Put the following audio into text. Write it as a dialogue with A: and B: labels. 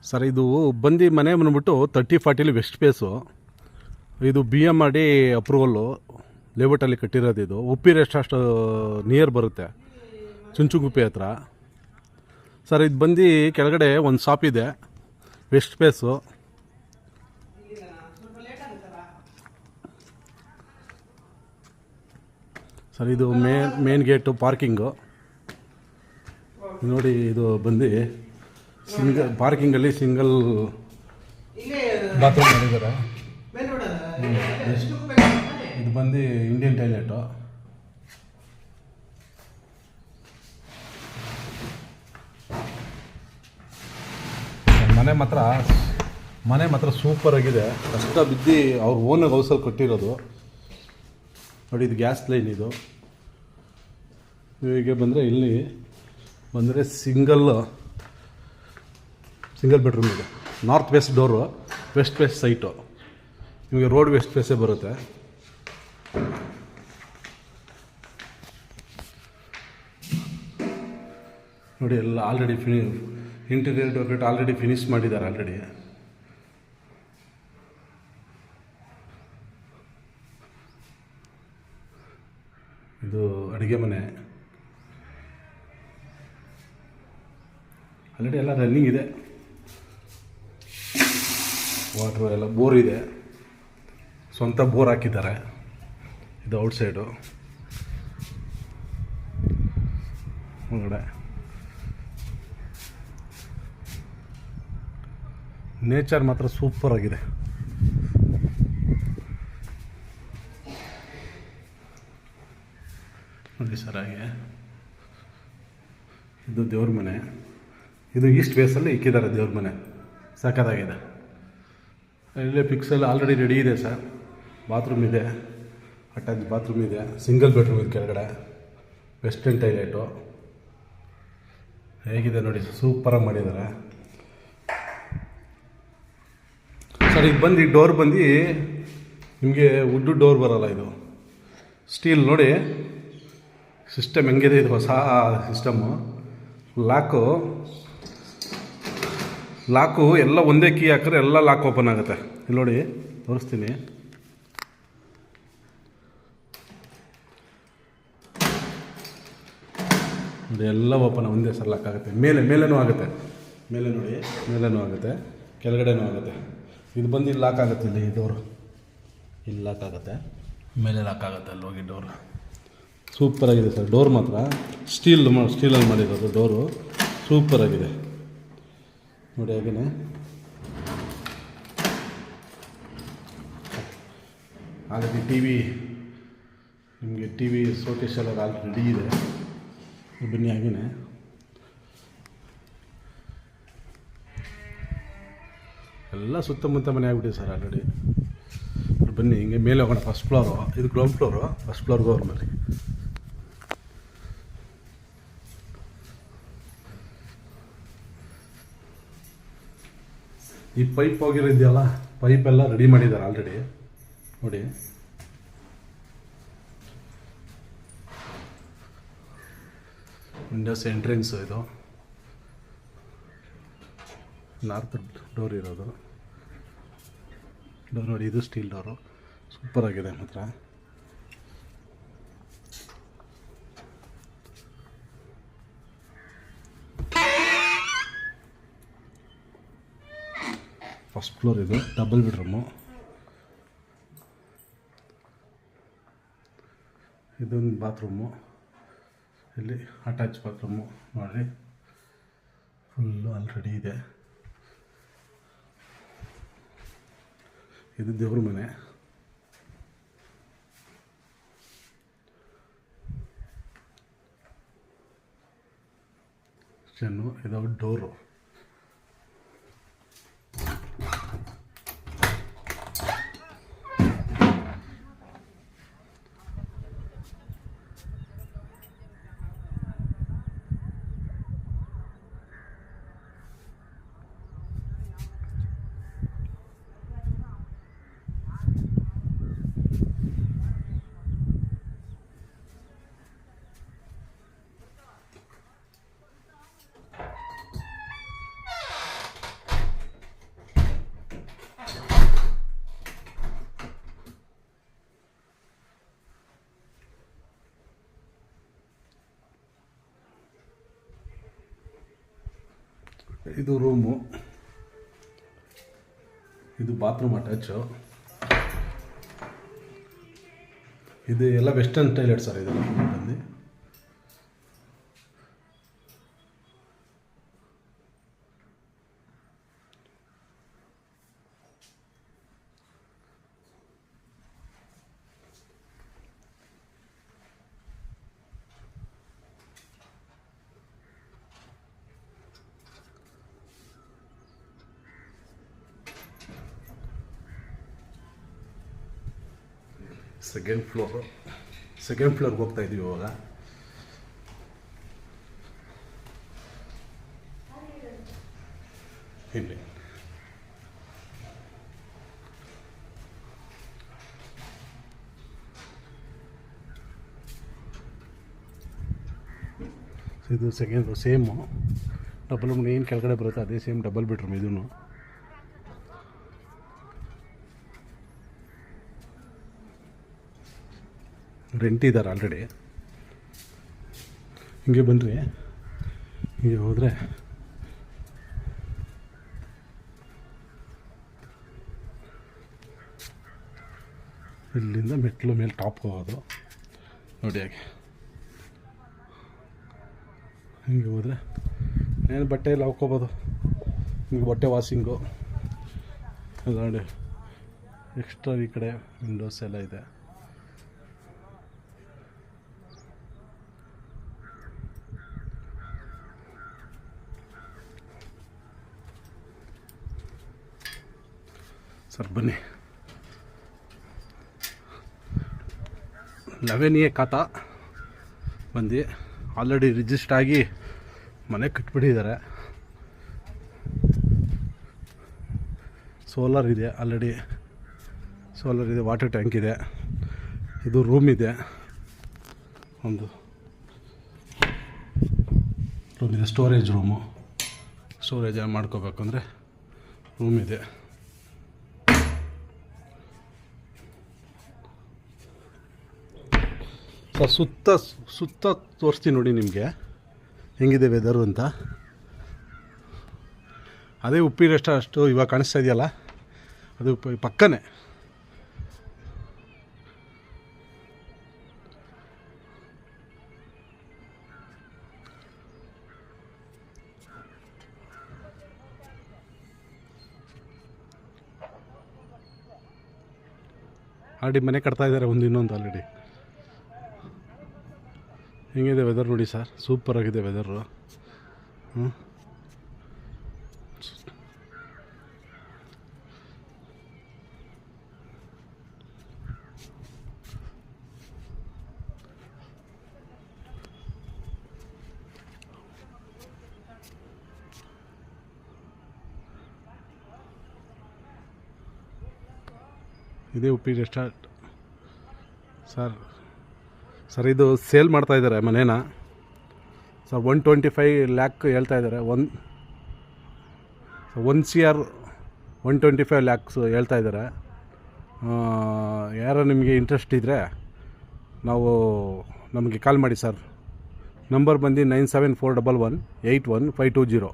A: Sir ಇದು ಬಂದು ಮನೆ ಬಂದ್ಬಿಟ್ಟು 30-40 ವೆಸ್ಟ್ ಫೇಸು. ಇದು BMRD ಅಪ್ರೂವಲ್ಲು ಲೇಔಟಲ್ಲಿ ಕಟ್ಟಿರೋದು. ಇದು ಉಪ್ಪಿ ರೆಸ್ಟ್ ಅಷ್ಟು ನಿಯರ್ ಬರುತ್ತೆ, ಚುಂಚುಗುಪ್ಪಿ ಹತ್ರ. ಸರ್ ಇದು ಬಂದು ಕೆಳಗಡೆ ಒಂದು ಶಾಪ್ ಇದೆ, ವೆಸ್ಟ್ ಫೇಸು. ಸರ್ ಇದು ಮೇನ್ ಗೇಟು, ಪಾರ್ಕಿಂಗು ನೋಡಿ. ಇದು ಬಂದು ಪಾರ್ಕಿಂಗಲ್ಲಿ ಸಿಂಗಲ್ ಬಾತ್ರೂಮ್ ಮಾಡಿದ್ದಾರೆ. ಇದು ಬಂದು ಇಂಡಿಯನ್ ಟಾಯ್ಲೆಟು. ಮನೆ ಮಾತ್ರ ಸೂಪರ್ ಆಗಿದೆ. ಕಷ್ಟ ಬಿದ್ದು ಅವ್ರ ಓನ್ ಹೌಸಲ್ಲಿ ಕಟ್ಟಿರೋದು ನೋಡಿ. ಇದು ಗ್ಯಾಸ್ ಲೈನ್. ಇದು ಹೀಗೆ ಬಂದರೆ ಇಲ್ಲಿ ಬಂದರೆ ಸಿಂಗಲ್ ಬೆಡ್ರೂಮ್ ಇದೆ. North west door, west face site. ನಿಮಗೆ ರೋಡ್ ವೆಸ್ಟ್ ಫೇಸೇ ಬರುತ್ತೆ. ನೋಡಿ ಎಲ್ಲ already interior decorate already finish ಮಾಡಿದ್ದಾರೆ ಆಲ್ರೆಡಿ. ಇದು ಅಡುಗೆ ಮನೆ ಆಲ್ರೆಡಿ ಎಲ್ಲ ರನ್ನಿಂಗ್ ಇದೆ. ವಾಟ್ರು ಎಲ್ಲ ಬೋರ್ ಇದೆ, ಸ್ವಂತ ಬೋರ್ ಹಾಕಿದ್ದಾರೆ. ಇದು ಔಟ್ಸೈಡು ಹೊರಗಡೆ. ನೇಚರ್ ಮಾತ್ರ ಸೂಪರ್ ಆಗಿದೆ. ನೋಡಿ ಸರ್, ಹಾಗೆ ಇದು ದೇವ್ರ ಮನೆ. ಇದು ಈಸ್ಟ್ ಫೇಸಲ್ಲಿ ಇಕ್ಕಿದ್ದಾರೆ ದೇವ್ರ ಮನೆ, ಸಖತ್ತಾಗಿದೆ. ಇಲ್ಲೇ ಪಿಕ್ಸಲ್ಲಿ ಆಲ್ರೆಡಿ ರೆಡಿ ಇದೆ ಸರ್. ಬಾತ್ರೂಮ್ ಇದೆ, ಅಟ್ಯಾಚ್ ಬಾತ್ರೂಮ್ ಇದೆ, ಸಿಂಗಲ್ ಬೆಡ್ರೂಮ್ ಇದೆ ಕೆಳಗಡೆ, ವೆಸ್ಟರ್ನ್ ಟಾಯ್ಲೆಟು. ಹೇಗಿದೆ ನೋಡಿ, ಸೂಪರಾಗಿ ಮಾಡಿದ್ದಾರೆ ಸರ್. ಇದು ಬಂದು ಡೋರ್ ಬಂದು ನಿಮಗೆ ವುಡ್ಡು ಡೋರ್ ಬರೋಲ್ಲ, ಇದು ಸ್ಟೀಲ್. ನೋಡಿ ಸಿಸ್ಟಮ್ ಹೆಂಗಿದೆ, ಇದು ಹೊಸ ಸಿಸ್ಟಮ್ಮು. ಲಾಕು ಎಲ್ಲ ಒಂದೇ ಕೀ ಹಾಕಿದ್ರೆ ಎಲ್ಲ ಲಾಕ್ ಓಪನ್ ಆಗುತ್ತೆ. ಇಲ್ಲಿ ನೋಡಿ, ತೋರಿಸ್ತೀನಿ. ನೋಡಿ ಎಲ್ಲ ಓಪನ್ ಒಂದೇ ಸಲ ಲಾಕ್ ಆಗುತ್ತೆ. ಮೇಲೇನೂ ಆಗುತ್ತೆ. ಮೇಲೆ ನೋಡಿ, ಮೇಲೇನೂ ಆಗುತ್ತೆ, ಕೆಳಗಡೆನೂ ಆಗುತ್ತೆ. ಇದು ಬಂದು ಇಲ್ಲಿ ಲಾಕ್ ಆಗುತ್ತೆ. ಇಲ್ಲಿ ಡೋರು ಇಲ್ಲಿ ಲಾಕ್ ಆಗುತ್ತೆ, ಮೇಲೆ ಲಾಕ್ ಆಗುತ್ತೆ. ಅಲ್ಲಿ ಹೋಗಿ ಡೋರು ಸೂಪರಾಗಿದೆ ಸರ್. ಡೋರ್ ಮಾತ್ರ ಸ್ಟೀಲಲ್ಲಿ ಮಾಡಿರೋದು ಡೋರು, ಸೂಪರಾಗಿದೆ ನೋಡಿ. ಹಾಗೆಯೇ ಆಲ್ರೆಡಿ ನಿಮಗೆ ಟಿ ವಿ ಶೋಕೇಸ್ ಎಲ್ಲ ಆಲ್ರೆಡಿ ರೆಡಿ ಇದೆ. ಬನ್ನಿ, ಹಾಗೆಯೇ ಎಲ್ಲ ಸುತ್ತಮುತ್ತ ಮನೆ ಆಗ್ಬಿಟ್ಟಿದೆ ಸರ್ ಆಲ್ರೆಡಿ. ಬನ್ನಿ ಹಿಂಗೆ ಮೇಲೆ ಹೋಗೋಣ. ಫಸ್ಟ್ ಫ್ಲೋರು, ಇದು ಗ್ರೌಂಡ್ ಫ್ಲೋರು. ಫಸ್ಟ್ ಫ್ಲೋರ್ಗೆ ಹೋಗೋಣ ಮೇಲೆ. ಈ ಪೈಪ್ ಹೋಗಿರೋದೆಯಲ್ಲ, ಪೈಪೆಲ್ಲ ರೆಡಿ ಮಾಡಿದ್ದಾರೆ ಆಲ್ರೆಡಿ ನೋಡಿ. Windows entrance. ಇದು ನಾರ್ತ್ ಡೋರ್ ಇರೋದು ಡೋರ್ ನೋಡಿ. ಇದು ಸ್ಟೀಲ್ ಡೋರು, ಸೂಪರಾಗಿದೆ ಮಾತ್ರ. First floor. ಇದು ಡಬಲ್ ಬೆಡ್ರೂಮು. ಇದೊಂದು ಬಾತ್ರೂಮು, ಇಲ್ಲಿ ಅಟ್ಯಾಚ್ ಬಾತ್ರೂಮು ನೋಡಿ. ಫುಲ್ಲು ಆಲ್ರೆಡಿ ಇದೆ. ಇದು ದೇವ್ರ ಮನೆ. ಇದು ಡೋರು. ಇದು ರೂಮು, ಇದು ಬಾತ್ರೂಮ್ ಅಟ್ಯಾಚು. ಇದು ಎಲ್ಲ ವೆಸ್ಟರ್ನ್ ಟಾಯ್ಲೆಟ್ ಸರ್. ಇದೆಲ್ಲ ಬಂದು ಸೆಕೆಂಡ್ ಫ್ಲೋರ್ಗೆ ಹೋಗ್ತಾ ಇದ್ದೀವಿ ಇವಾಗ. ಇಲ್ಲಿ ಇದು ಸೆಕೆಂಡ್ ಸೇಮು ಡಬಲ್ ರೂಮ್. ಏನು ಕೆಳಗಡೆ ಬರುತ್ತೆ ಅದೇ ಸೇಮ್ ಡಬಲ್ ಬೆಡ್ರೂಮ್. ಇದೂ ರೆಂಟ್ ಇದ್ದಾರೆ ಆಲ್ರೆಡಿ. ಹಿಂಗೆ ಬನ್ನಿರಿ, ಹಿಂಗೆ ಹೋದರೆ ಇಲ್ಲಿಂದ ಮೆಟ್ಲು ಮೇಲೆ ಟಾಪ್ ಹೋಗೋದು ನೋಡಿ. ಹಾಗೆ ಹಿಂಗೆ ಹೋದರೆ ಏನು ಬಟ್ಟೆ ಎಲ್ಲ ಹಾಕ್ಕೋಬೋದು. ಹಿಂಗೆ ಬಟ್ಟೆ ವಾಷಿಂಗು ನೋಡಿ. ಎಕ್ಸ್ಟ್ರಾ ಈ ಕಡೆ ವಿಂಡೋಸ್ ಎಲ್ಲ ಇದೆ. ಸರ್ ಬನ್ನಿ. 11A ಖಾತಾ ಬಂದು ಆಲ್ರೆಡಿ ರಿಜಿಸ್ಟರ್ ಆಗಿ ಮನೆ ಕಟ್ಬಿಟ್ಟಿದ್ದಾರೆ. ಸೋಲಾರ್ ಇದೆ ಆಲ್ರೆಡಿ, ಸೋಲಾರ್ ಇದೆ, ವಾಟರ್ ಟ್ಯಾಂಕ್ ಇದೆ. ಇದು ರೂಮ್ ಇದೆ, ಒಂದು ರೂಮ್ ಇದೆ, ಸ್ಟೋರೇಜ್ ರೂಮು. ಸ್ಟೋರೇಜ್ ಮಾಡ್ಕೋಬೇಕು ಅಂದರೆ ರೂಮ್ ಇದೆ. ಸರ್ ಸುತ್ತ ತೋರಿಸ್ತೀನಿ ನೋಡಿ ನಿಮಗೆ ಹೆಂಗಿದೆ ವೆದರು ಅಂತ. ಅದೇ ಉಪ್ಪಿ ರೆಸ್ಟೋರೆಂಟು ಇವಾಗ ಕಾಣಿಸ್ತಾ ಇದೆಯಲ್ಲ, ಅದು ಪಕ್ಕನೇ. ಆಲ್ರೆಡಿ ಮನೆ ಕಟ್ತಾ ಇದ್ದಾರೆ ಇನ್ನೊಂದು ಆಲ್ರೆಡಿ. ಹೆಂಗಿದೆ ವೆದರ್ ನೋಡಿ ಸರ್, ಸೂಪರಾಗಿದೆ ವೆದರು. ಇದೇ ಉಪ್ಪಿ ರೆಸ್ಟೋರೆಂಟ್ ಸರ್. ಇದು ಸೇಲ್ ಮಾಡ್ತಾ ಇದ್ದಾರೆ ಮನೇನ ಸರ್. 125 ಲ್ಯಾಕ್ ಹೇಳ್ತಾ ಇದ್ದಾರೆ. 1 CR 125 ಲ್ಯಾಕ್ಸ್ ಹೇಳ್ತಾ ಇದ್ದಾರೆ. ಯಾರೋ ನಿಮಗೆ ಇಂಟ್ರೆಸ್ಟ್ ಇದ್ದರೆ ನಮಗೆ ಕಾಲ್ ಮಾಡಿ ಸರ್. ನಂಬರ್ ಬಂದು 9741181520.